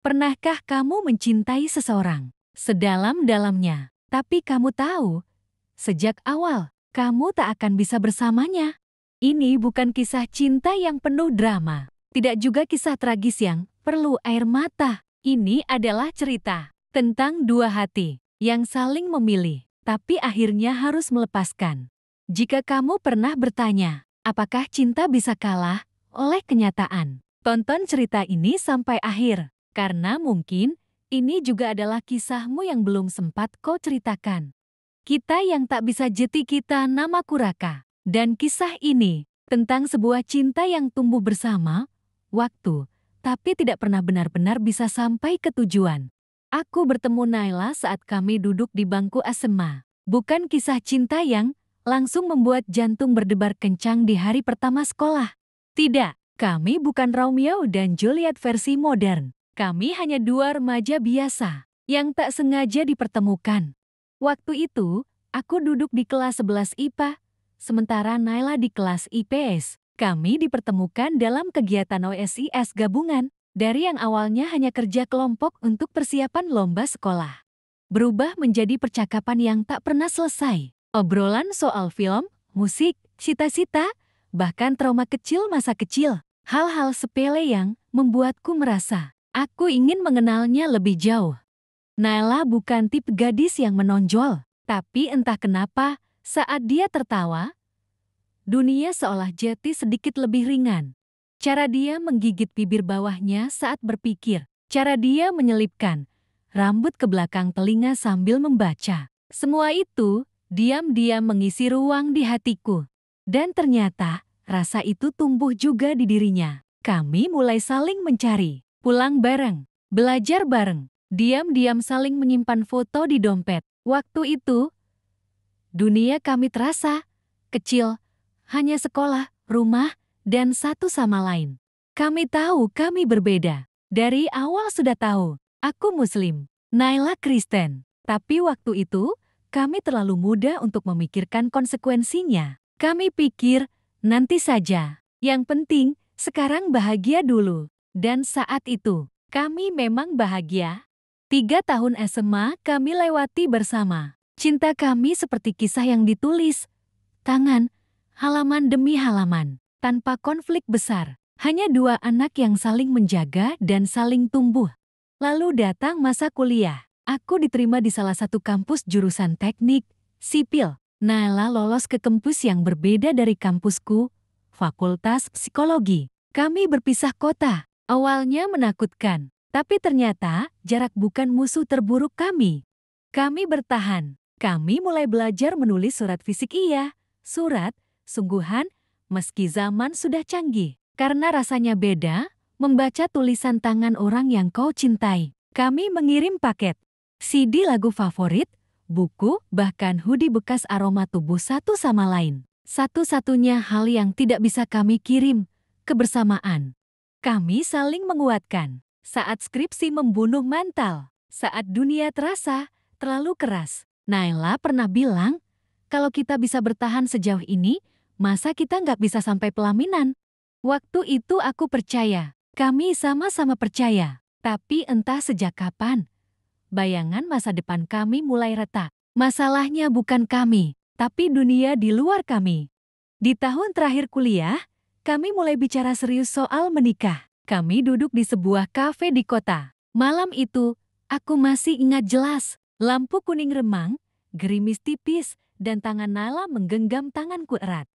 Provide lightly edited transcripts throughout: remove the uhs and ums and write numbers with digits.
Pernahkah kamu mencintai seseorang sedalam-dalamnya, tapi kamu tahu, sejak awal, kamu tak akan bisa bersamanya? Ini bukan kisah cinta yang penuh drama, tidak juga kisah tragis yang perlu air mata. Ini adalah cerita tentang dua hati yang saling memilih, tapi akhirnya harus melepaskan. Jika kamu pernah bertanya, apakah cinta bisa kalah oleh kenyataan? Tonton cerita ini sampai akhir. Karena mungkin ini juga adalah kisahmu yang belum sempat kau ceritakan. Kita yang tak bisa jeti kita, namaku Raka. Dan kisah ini tentang sebuah cinta yang tumbuh bersama waktu, tapi tidak pernah benar-benar bisa sampai ke tujuan. Aku bertemu Naila saat kami duduk di bangku SMA. Bukan kisah cinta yang langsung membuat jantung berdebar kencang di hari pertama sekolah. Tidak, kami bukan Romeo dan Juliet versi modern. Kami hanya dua remaja biasa yang tak sengaja dipertemukan. Waktu itu, aku duduk di kelas 11 IPA, sementara Naila di kelas IPS. Kami dipertemukan dalam kegiatan OSIS gabungan, dari yang awalnya hanya kerja kelompok untuk persiapan lomba sekolah, berubah menjadi percakapan yang tak pernah selesai. Obrolan soal film, musik, cita-cita, bahkan trauma kecil masa kecil. Hal-hal sepele yang membuatku merasa aku ingin mengenalnya lebih jauh. Naila bukan tipe gadis yang menonjol, tapi entah kenapa, saat dia tertawa, dunia seolah jadi sedikit lebih ringan. Cara dia menggigit bibir bawahnya saat berpikir, cara dia menyelipkan rambut ke belakang telinga sambil membaca. Semua itu diam-diam mengisi ruang di hatiku. Dan ternyata, rasa itu tumbuh juga di dirinya. Kami mulai saling mencari. Pulang bareng, belajar bareng, diam-diam saling menyimpan foto di dompet. Waktu itu, dunia kami terasa kecil, hanya sekolah, rumah, dan satu sama lain. Kami tahu kami berbeda. Dari awal sudah tahu, aku Muslim, Naila Kristen. Tapi waktu itu, kami terlalu muda untuk memikirkan konsekuensinya. Kami pikir, nanti saja. Yang penting, sekarang bahagia dulu. Dan saat itu, kami memang bahagia. 3 tahun SMA kami lewati bersama. Cinta kami seperti kisah yang ditulis. Tangan, halaman demi halaman, tanpa konflik besar. Hanya dua anak yang saling menjaga dan saling tumbuh. Lalu datang masa kuliah. Aku diterima di salah satu kampus jurusan teknik, sipil. Naila lolos ke kampus yang berbeda dari kampusku, Fakultas Psikologi. Kami berpisah kota. Awalnya menakutkan, tapi ternyata jarak bukan musuh terburuk kami. Kami bertahan. Kami mulai belajar menulis surat fisik surat, sungguhan, meski zaman sudah canggih. Karena rasanya beda, membaca tulisan tangan orang yang kau cintai. Kami mengirim paket, CD lagu favorit, buku, bahkan hoodie bekas aroma tubuh satu sama lain. Satu-satunya hal yang tidak bisa kami kirim, kebersamaan. Kami saling menguatkan. Saat skripsi membunuh mental, saat dunia terasa terlalu keras. Naila pernah bilang, kalau kita bisa bertahan sejauh ini, masa kita nggak bisa sampai pelaminan? Waktu itu aku percaya, kami sama-sama percaya. Tapi entah sejak kapan, bayangan masa depan kami mulai retak. Masalahnya bukan kami, tapi dunia di luar kami. Di tahun terakhir kuliah, kami mulai bicara serius soal menikah. Kami duduk di sebuah kafe di kota. Malam itu, aku masih ingat jelas. Lampu kuning remang, gerimis tipis, dan tangan Naila menggenggam tanganku erat.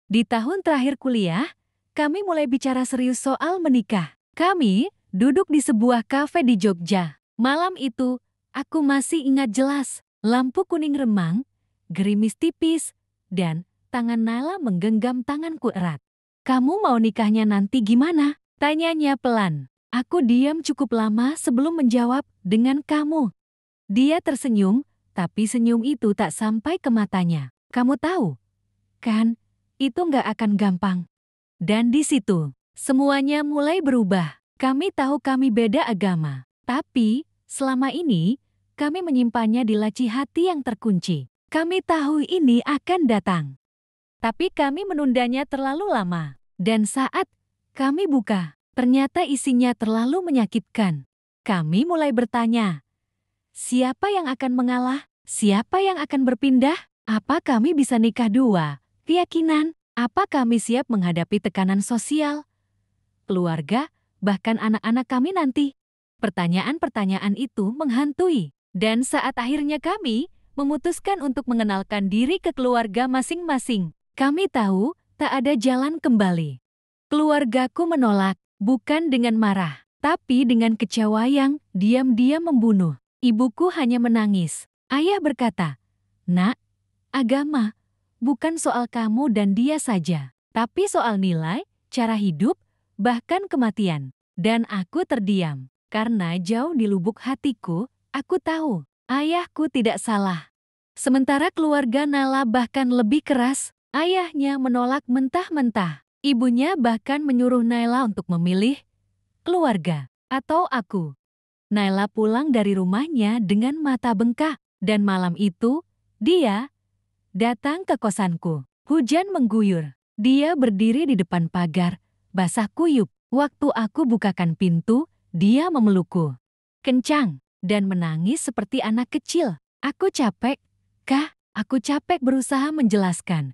Di tahun terakhir kuliah, kami mulai bicara serius soal menikah. Kami duduk di sebuah kafe di Jogja. Malam itu, aku masih ingat jelas. Lampu kuning remang, gerimis tipis, dan tangan Naila menggenggam tanganku erat. Kamu mau nikahnya nanti gimana? Tanyanya pelan. Aku diam cukup lama sebelum menjawab dengan kamu. Dia tersenyum, tapi senyum itu tak sampai ke matanya. Kamu tahu, kan, itu nggak akan gampang. Dan di situ, semuanya mulai berubah. Kami tahu kami beda agama, tapi selama ini, kami menyimpannya di laci hati yang terkunci. Kami tahu ini akan datang. Tapi kami menundanya terlalu lama. Dan saat kami buka, ternyata isinya terlalu menyakitkan. kami mulai bertanya, siapa yang akan mengalah? Siapa yang akan berpindah? Apa kami bisa nikah dua? Keyakinan, apa kami siap menghadapi tekanan sosial, keluarga, bahkan anak-anak kami nanti? Pertanyaan-pertanyaan itu menghantui. Dan saat akhirnya kami memutuskan untuk mengenalkan diri ke keluarga masing-masing, kami tahu tak ada jalan kembali. Keluargaku menolak, bukan dengan marah, tapi dengan kecewa yang diam-diam membunuh. Ibuku hanya menangis. Ayah berkata, "Nak, agama bukan soal kamu dan dia saja, tapi soal nilai, cara hidup, bahkan kematian." Dan aku terdiam, karena jauh di lubuk hatiku, aku tahu ayahku tidak salah. Sementara keluarga Nala bahkan lebih keras, ayahnya menolak mentah-mentah. Ibunya bahkan menyuruh Naila untuk memilih keluarga atau aku. Naila pulang dari rumahnya dengan mata bengkak, dan malam itu, dia datang ke kosanku. Hujan mengguyur. Dia berdiri di depan pagar, basah kuyup. Waktu aku bukakan pintu, dia memelukku kencang dan menangis seperti anak kecil. Aku capek, Kak. Aku capek berusaha menjelaskan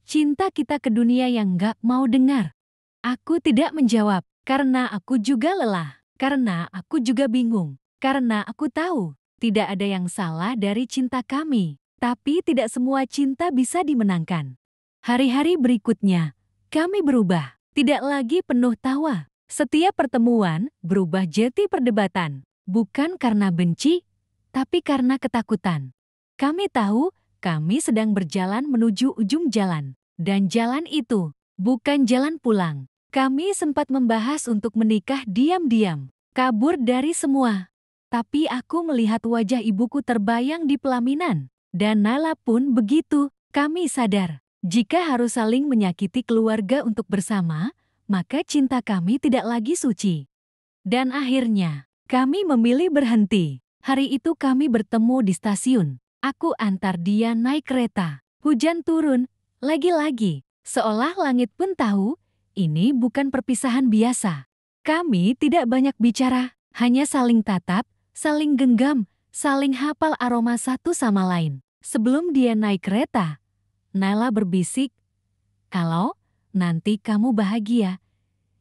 cinta kita ke dunia yang gak mau dengar. Aku tidak menjawab, karena aku juga lelah, karena aku juga bingung, karena aku tahu tidak ada yang salah dari cinta kami, tapi tidak semua cinta bisa dimenangkan. Hari-hari berikutnya, kami berubah, tidak lagi penuh tawa. Setiap pertemuan berubah jadi perdebatan, bukan karena benci, tapi karena ketakutan. Kami tahu kami sedang berjalan menuju ujung jalan. Dan jalan itu bukan jalan pulang. Kami sempat membahas untuk menikah diam-diam, kabur dari semua. Tapi aku melihat wajah ibuku terbayang di pelaminan. Dan Nala pun begitu. Kami sadar, jika harus saling menyakiti keluarga untuk bersama, maka cinta kami tidak lagi suci. Dan akhirnya, kami memilih berhenti. Hari itu kami bertemu di stasiun. Aku antar dia naik kereta. Hujan turun. Lagi-lagi, seolah langit pun tahu, ini bukan perpisahan biasa. Kami tidak banyak bicara, hanya saling tatap, saling genggam, saling hafal aroma satu sama lain. Sebelum dia naik kereta, Naila berbisik, "Kalau nanti kamu bahagia,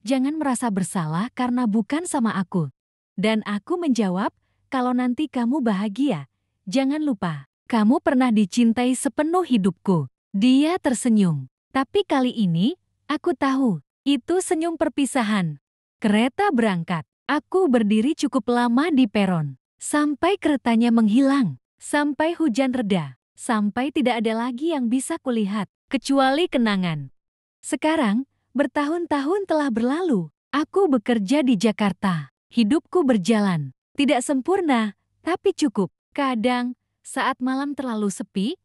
jangan merasa bersalah karena bukan sama aku." Dan aku menjawab, "Kalau nanti kamu bahagia, jangan lupa, kamu pernah dicintai sepenuh hidupku." Dia tersenyum, tapi kali ini aku tahu itu senyum perpisahan. Kereta berangkat. Aku berdiri cukup lama di peron, sampai keretanya menghilang, sampai hujan reda, sampai tidak ada lagi yang bisa kulihat, kecuali kenangan. Sekarang, bertahun-tahun telah berlalu. Aku bekerja di Jakarta. Hidupku berjalan, tidak sempurna, tapi cukup. Kadang, saat malam terlalu sepi,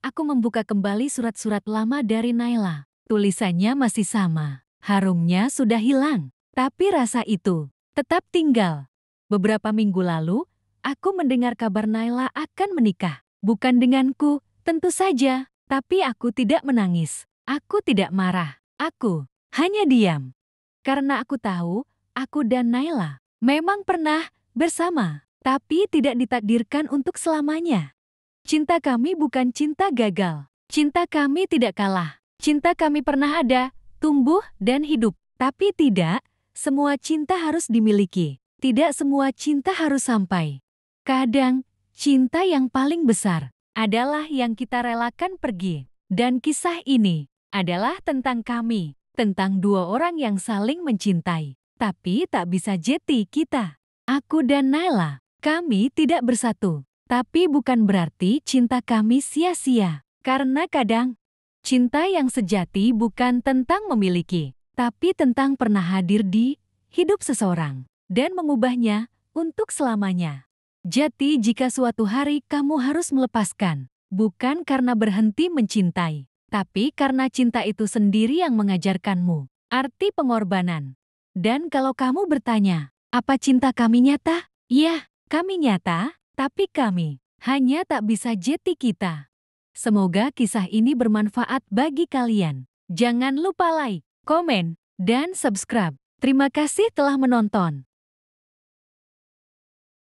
aku membuka kembali surat-surat lama dari Naila. Tulisannya masih sama, harumnya sudah hilang, tapi rasa itu tetap tinggal. Beberapa minggu lalu, aku mendengar kabar Naila akan menikah. Bukan denganku, tentu saja, tapi aku tidak menangis. Aku tidak marah, aku hanya diam. Karena aku tahu, aku dan Naila memang pernah bersama, tapi tidak ditakdirkan untuk selamanya. Cinta kami bukan cinta gagal. Cinta kami tidak kalah. Cinta kami pernah ada, tumbuh, dan hidup. Tapi tidak semua cinta harus dimiliki. Tidak semua cinta harus sampai. Kadang, cinta yang paling besar adalah yang kita relakan pergi. Dan kisah ini adalah tentang kami. Tentang dua orang yang saling mencintai. Tapi tak bisa jeti kita. Aku dan Naila, kami tidak bersatu. Tapi bukan berarti cinta kami sia-sia. Karena kadang, cinta yang sejati bukan tentang memiliki, tapi tentang pernah hadir di hidup seseorang dan mengubahnya untuk selamanya. Jadi jika suatu hari kamu harus melepaskan, bukan karena berhenti mencintai, tapi karena cinta itu sendiri yang mengajarkanmu arti pengorbanan. Dan kalau kamu bertanya, apa cinta kami nyata? Ya, kami nyata. Tapi kami hanya tak bisa jeti kita. Semoga kisah ini bermanfaat bagi kalian. Jangan lupa like, komen, dan subscribe. Terima kasih telah menonton.